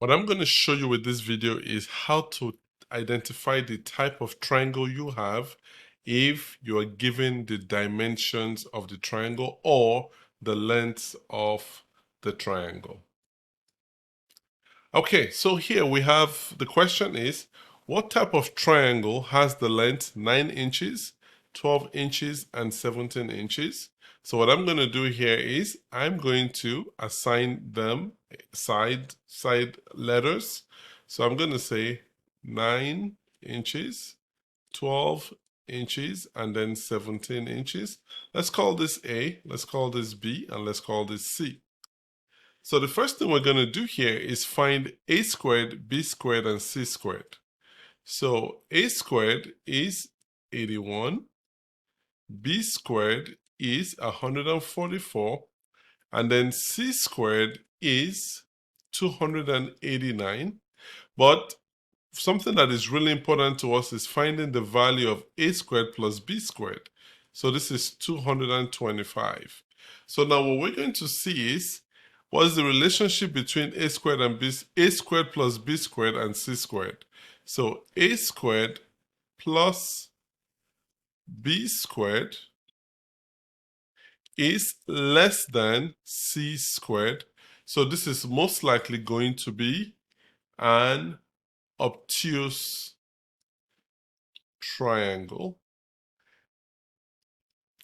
What I'm going to show you with this video is how to identify the type of triangle you have if you are given the dimensions of the triangle or the length of the triangle. Okay, so here we have the question is, what type of triangle has the length 9 inches, 12 inches, and 17 inches? So what I'm going to do here is I'm going to assign them side letters. So I'm going to say 9 inches, 12 inches, and then 17 inches. Let's call this A, let's call this B, and let's call this C. So the first thing we're going to do here is find A squared, B squared, and C squared. So A squared is 81, B squared is 144, and then C squared is 289. But something that is really important to us is finding the value of A squared plus B squared. So this is 225. So now what we're going to see is, what is the relationship between A squared and A squared plus B squared and C squared? So A squared plus B squared is less than C squared. So this is most likely going to be an obtuse triangle.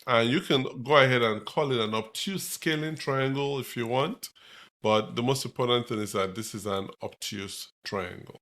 And you can go ahead and call it an obtuse scaling triangle if you want. But the most important thing is that this is an obtuse triangle.